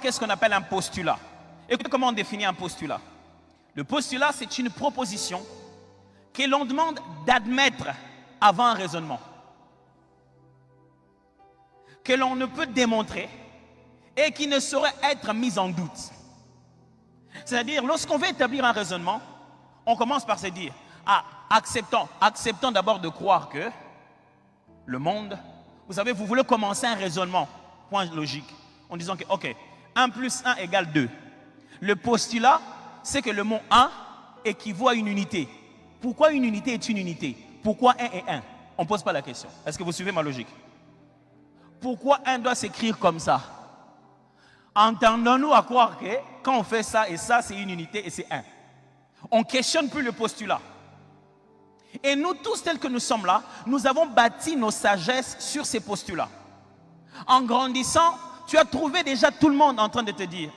qu'est-ce qu'on appelle un postulat. Écoutez comment on définit un postulat. Le postulat, c'est une proposition que l'on demande d'admettre avant un raisonnement, que l'on ne peut démontrer et qui ne saurait être mise en doute. C'est-à-dire, lorsqu'on veut établir un raisonnement, on commence par se dire, acceptons d'abord de croire que le monde, vous savez, vous voulez commencer un raisonnement, point logique, en disant que, ok, 1 plus 1 égale 2. Le postulat, c'est que le mot 1 équivaut à une unité. Pourquoi une unité est une unité? Pourquoi 1 est 1? On ne pose pas la question. Est-ce que vous suivez ma logique? Pourquoi 1 doit s'écrire comme ça? Entendons-nous à croire que quand on fait ça et ça, c'est une unité et c'est 1. On ne questionne plus le postulat. Et nous tous, tels que nous sommes là, nous avons bâti nos sagesses sur ces postulats. En grandissant, tu as trouvé déjà tout le monde en train de te dire,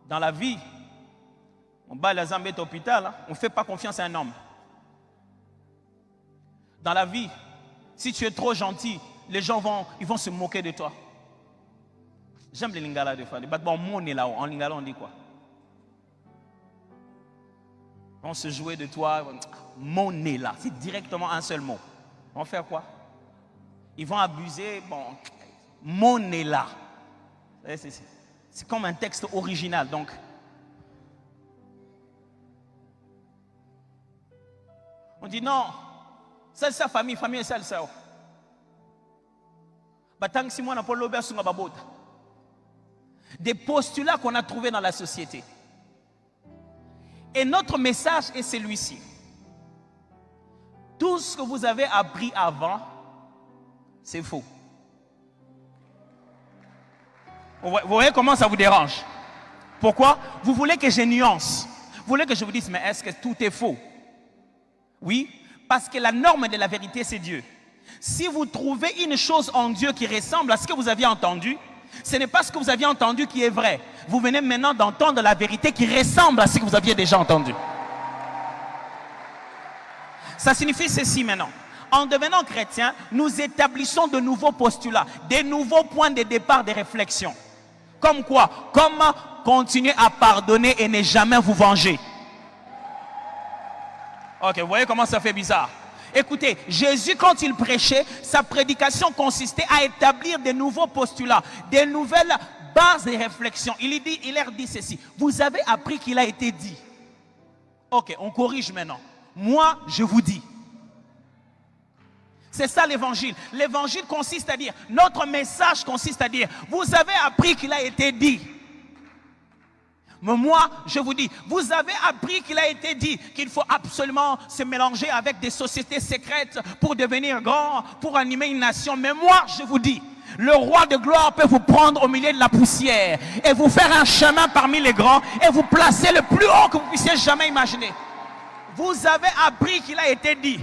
dans la vie, on bat la Zambie à l'hôpital, on ne fait pas confiance à un homme. Dans la vie, si tu es trop gentil, les gens vont se moquer de toi. J'aime les lingala des fois. En lingala, on dit quoi? On se jouait de toi. Mon nez là, c'est directement un seul mot. On va faire quoi? Ils vont abuser. Bon, mon nez là. C'est comme un texte original. Donc, on dit non, ça c'est sa famille est ça. Des postulats qu'on a trouvés dans la société. Et notre message est celui-ci. Tout ce que vous avez appris avant, c'est faux. Vous voyez comment ça vous dérange? Pourquoi? Vous voulez que je nuance. Vous voulez que je vous dise, mais est-ce que tout est faux? Oui, parce que la norme de la vérité, c'est Dieu. Si vous trouvez une chose en Dieu qui ressemble à ce que vous aviez entendu, ce n'est pas ce que vous aviez entendu qui est vrai. Vous venez maintenant d'entendre la vérité qui ressemble à ce que vous aviez déjà entendu. Ça signifie ceci maintenant. En devenant chrétien, nous établissons de nouveaux postulats, des nouveaux points de départ de réflexion. Comme quoi? Comment continuer à pardonner et ne jamais vous venger? Ok, vous voyez comment ça fait bizarre? Écoutez, Jésus, quand il prêchait, sa prédication consistait à établir de nouveaux postulats, des nouvelles bases de réflexion. Il leur dit ceci. Vous avez appris qu'il a été dit. Ok, on corrige maintenant. Moi, je vous dis. C'est ça l'évangile. L'évangile consiste à dire, notre message consiste à dire, vous avez appris qu'il a été dit. Mais moi, je vous dis, vous avez appris qu'il a été dit qu'il faut absolument se mélanger avec des sociétés secrètes pour devenir grand, pour animer une nation. Mais moi, je vous dis, le roi de gloire peut vous prendre au milieu de la poussière et vous faire un chemin parmi les grands et vous placer le plus haut que vous puissiez jamais imaginer. Vous avez appris qu'il a été dit.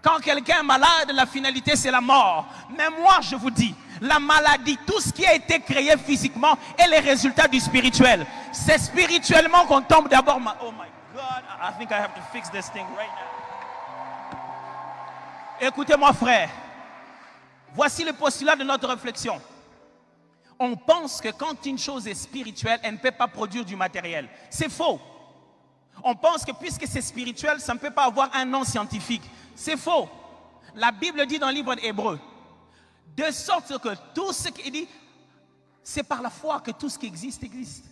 Quand quelqu'un est malade, la finalité c'est la mort. Mais moi, je vous dis, la maladie, tout ce qui a été créé physiquement est le résultat du spirituel. C'est spirituellement qu'on tombe d'abord. Oh my God, I think I have to fix this thing right now. Écoutez-moi, frère. Voici le postulat de notre réflexion. On pense que quand une chose est spirituelle, elle ne peut pas produire du matériel. C'est faux. On pense que puisque c'est spirituel, ça ne peut pas avoir un nom scientifique. C'est faux. La Bible dit dans le livre d'Hébreux, de sorte que tout ce qui dit, c'est par la foi que tout ce qui existe, existe.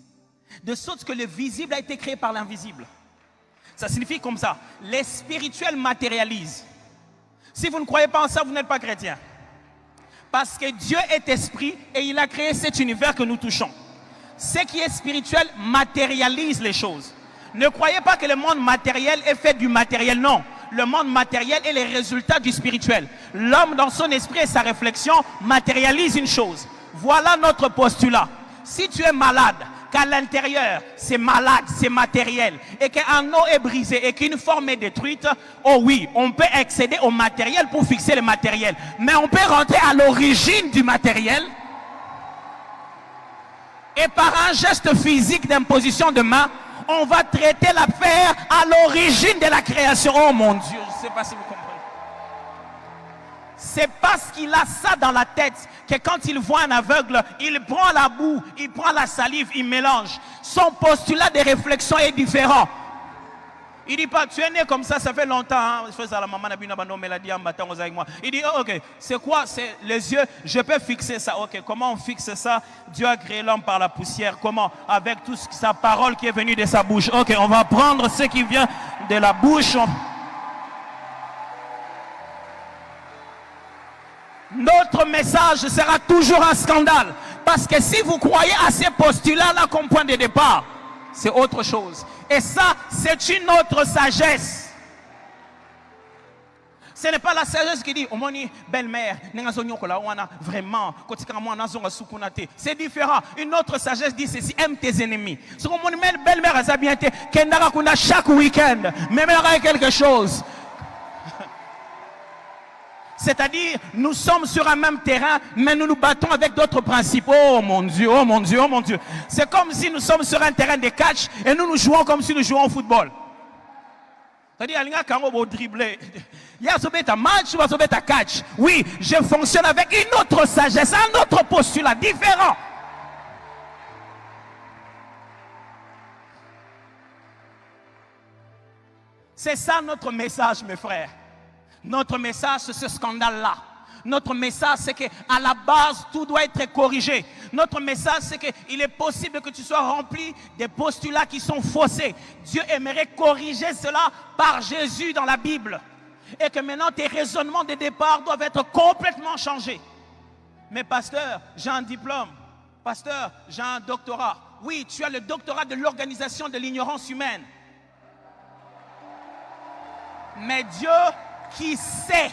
De sorte que le visible a été créé par l'invisible. Ça signifie comme ça, les spirituels matérialisent. Si vous ne croyez pas en ça, vous n'êtes pas chrétien. Parce que Dieu est esprit et il a créé cet univers que nous touchons. Ce qui est spirituel matérialise les choses. Ne croyez pas que le monde matériel est fait du matériel, non. Le monde matériel est le résultat du spirituel. L'homme, dans son esprit et sa réflexion, matérialise une chose. Voilà notre postulat. Si tu es malade, qu'à l'intérieur, c'est malade, c'est matériel, et qu'un os est brisé et qu'une forme est détruite, oh oui, on peut accéder au matériel pour fixer le matériel. Mais on peut rentrer à l'origine du matériel et par un geste physique d'imposition de main, on va traiter l'affaire à l'origine de la création. Oh mon Dieu, je ne sais pas si vous comprenez. C'est parce qu'il a ça dans la tête que quand il voit un aveugle, il prend la boue, il prend la salive, il mélange. Son postulat de réflexion est différent. Il dit pas, tu es né comme ça fait longtemps. Hein? Il dit, oh, ok, c'est quoi? C'est les yeux, je peux fixer ça. Ok, comment on fixe ça? Dieu a créé l'homme par la poussière. Comment? Avec toute sa parole qui est venue de sa bouche. Ok, on va prendre ce qui vient de la bouche. Notre message sera toujours un scandale. Parce que si vous croyez à ces postulats-là comme point de départ, c'est autre chose. Et ça, c'est une autre sagesse. Ce n'est pas la sagesse qui dit, oh mon belle-mère, vraiment, c'est différent. Une autre sagesse dit ceci, aime tes ennemis. Ce que mon belle-mère a bien été, chaque week-end, même quelque chose. C'est-à-dire, nous sommes sur un même terrain, mais nous nous battons avec d'autres principes. Oh mon Dieu, oh mon Dieu, oh mon Dieu. C'est comme si nous sommes sur un terrain de catch et nous nous jouons comme si nous jouons au football. C'est-à-dire, il y a un dribbler. Il y a un match, il y a un catch. Oui, je fonctionne avec une autre sagesse, un autre postulat différent. C'est ça notre message, mes frères. Notre message, c'est ce scandale-là. Notre message, c'est qu'à la base, tout doit être corrigé. Notre message, c'est qu'il est possible que tu sois rempli des postulats qui sont faussés. Dieu aimerait corriger cela par Jésus dans la Bible. Et que maintenant, tes raisonnements de départ doivent être complètement changés. Mais pasteur, j'ai un diplôme. Pasteur, j'ai un doctorat. Oui, tu as le doctorat de l'organisation de l'ignorance humaine. Mais Dieu qui sait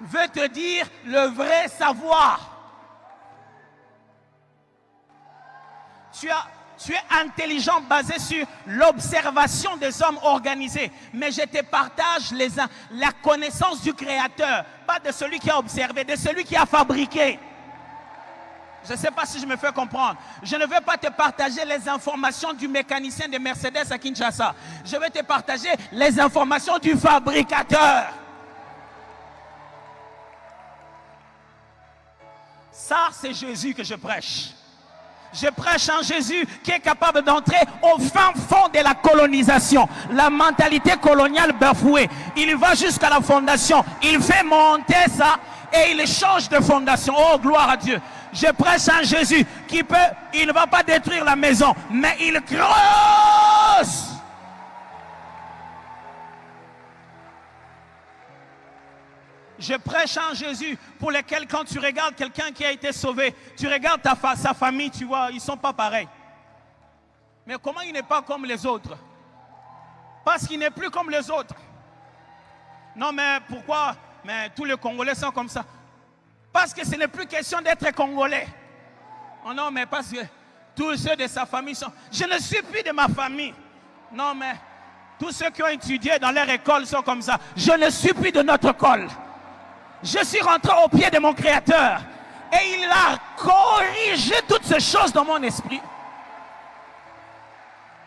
veut te dire le vrai savoir. Tu es intelligent basé sur l'observation des hommes organisés. Mais je te partage la connaissance du Créateur. Pas de celui qui a observé, de celui qui a fabriqué. Je ne sais pas si je me fais comprendre. Je ne veux pas te partager les informations du mécanicien de Mercedes à Kinshasa. Je vais te partager les informations du fabricateur. Ça, c'est Jésus que je prêche. Je prêche un Jésus qui est capable d'entrer au fin fond de la colonisation. La mentalité coloniale bafouée. Il va jusqu'à la fondation. Il fait monter ça et il change de fondation. Oh, gloire à Dieu. Je prêche un Jésus qui peut, il ne va pas détruire la maison, mais il creuse. Je prêche un Jésus pour lequel quand tu regardes quelqu'un qui a été sauvé, tu regardes sa famille, tu vois, ils ne sont pas pareils. Mais comment il n'est pas comme les autres? Parce qu'il n'est plus comme les autres. Non mais pourquoi? Mais tous les Congolais sont comme ça. Parce que ce n'est plus question d'être Congolais. Oh non, mais parce que tous ceux de sa famille sont... Je ne suis plus de ma famille. Non, mais tous ceux qui ont étudié dans leur école sont comme ça. Je ne suis plus de notre école. Je suis rentré au pied de mon Créateur. Et il a corrigé toutes ces choses dans mon esprit.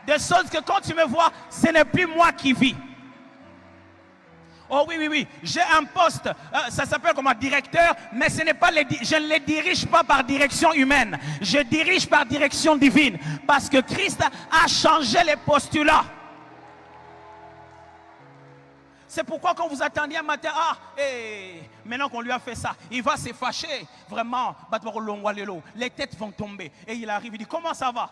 Des choses que quand tu me vois, ce n'est plus moi qui vis. Oh oui, oui, oui, j'ai un poste, ça s'appelle comme un directeur, mais ce n'est pas je ne les dirige pas par direction humaine, je dirige par direction divine, parce que Christ a changé les postulats. C'est pourquoi quand vous attendiez un matin, maintenant qu'on lui a fait ça, il va se fâcher, vraiment, les têtes vont tomber, et il arrive, il dit, comment ça va?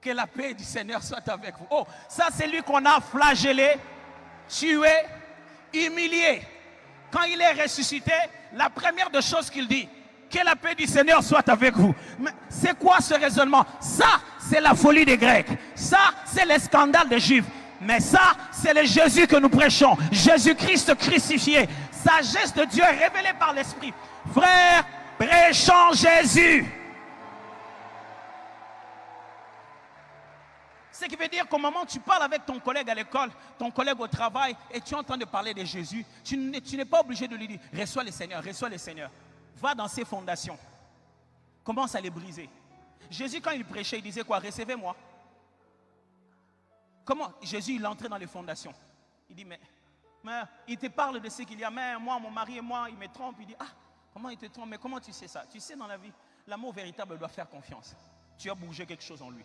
Que la paix du Seigneur soit avec vous. Oh, ça c'est lui qu'on a flagellé, tué, humilié. Quand il est ressuscité, la première des choses qu'il dit, que la paix du Seigneur soit avec vous. Mais c'est quoi ce raisonnement? Ça, c'est la folie des Grecs. Ça, c'est le scandale des Juifs. Mais ça, c'est le Jésus que nous prêchons. Jésus-Christ crucifié. Sagesse de Dieu révélée par l'Esprit. Frère, prêchons Jésus. Ce qui veut dire qu'au moment où tu parles avec ton collègue à l'école, ton collègue au travail, et tu es en train de parler de Jésus, tu n'es pas obligé de lui dire, reçois le Seigneur, reçois le Seigneur. Va dans ses fondations. Commence à les briser. Jésus, quand il prêchait, il disait quoi? Recevez-moi. Comment? Jésus, il entrait dans les fondations. Il dit, mais Mais il te parle de ce qu'il y a. Mais moi, mon mari et moi, il me trompe. Il dit, ah, comment il te trompe? Mais comment tu sais ça? Tu sais, dans la vie, l'amour véritable doit faire confiance. Tu as bougé quelque chose en lui.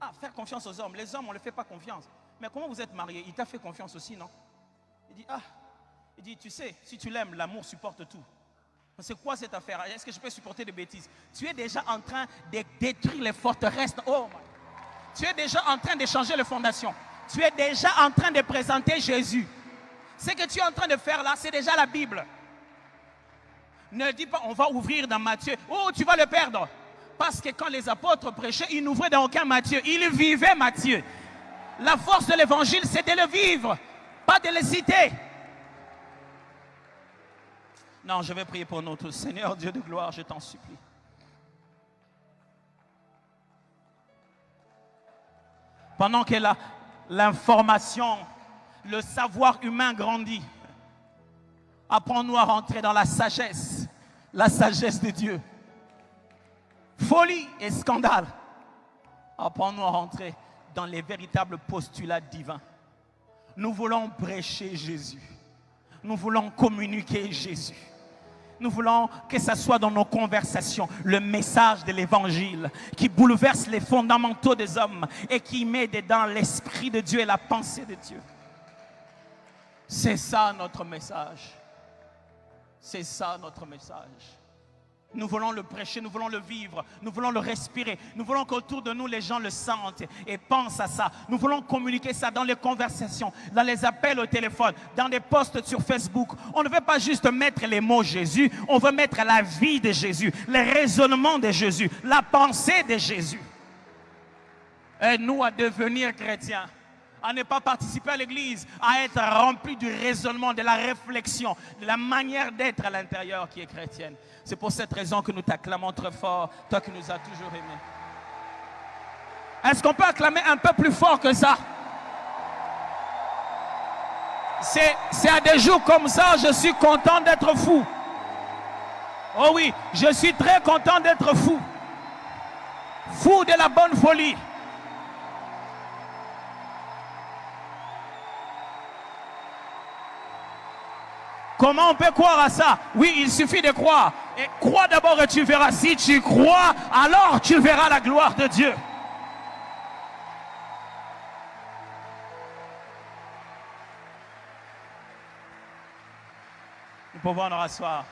Ah, faire confiance aux hommes. Les hommes, on ne leur fait pas confiance. Mais comment vous êtes mariés? Il t'a fait confiance aussi, non? Il dit, ah, il dit, tu sais, si tu l'aimes, l'amour supporte tout. C'est quoi cette affaire? Est-ce que je peux supporter des bêtises? Tu es déjà en train de détruire les forteresses. Oh, tu es déjà en train de changer les fondations. Tu es déjà en train de présenter Jésus. Ce que tu es en train de faire là, c'est déjà la Bible. Ne dis pas, on va ouvrir dans Matthieu. Oh, tu vas le perdre. Parce que quand les apôtres prêchaient, ils n'ouvraient dans aucun Matthieu. Ils vivaient Matthieu. La force de l'évangile, c'est de le vivre, pas de le citer. Non, je vais prier pour notre Seigneur, Dieu de gloire, je t'en supplie. Pendant que l'information, le savoir humain grandit, apprends-nous à rentrer dans la sagesse de Dieu. Folie et scandale, apprends-nous à rentrer dans les véritables postulats divins. Nous voulons prêcher Jésus. Nous voulons communiquer Jésus. Nous voulons que ce soit dans nos conversations le message de l'évangile qui bouleverse les fondamentaux des hommes et qui met dedans l'esprit de Dieu et la pensée de Dieu. C'est ça notre message. C'est ça notre message. Nous voulons le prêcher, nous voulons le vivre, nous voulons le respirer. Nous voulons qu'autour de nous, les gens le sentent et pensent à ça. Nous voulons communiquer ça dans les conversations, dans les appels au téléphone, dans des posts sur Facebook. On ne veut pas juste mettre les mots Jésus, on veut mettre la vie de Jésus, les raisonnements de Jésus, la pensée de Jésus. Aide-nous à devenir chrétiens, à ne pas participer à l'église, à être rempli du raisonnement, de la réflexion, de la manière d'être à l'intérieur qui est chrétienne. C'est pour cette raison que nous t'acclamons très fort, toi qui nous as toujours aimés. Est-ce qu'on peut acclamer un peu plus fort que ça? C'est à des jours comme ça, je suis content d'être fou. Oh oui, je suis très content d'être fou. Fou de la bonne folie. Comment on peut croire à ça? Oui, il suffit de croire. Et crois d'abord et tu verras. Si tu crois, alors tu verras la gloire de Dieu. Nous pouvons nous rasseoir.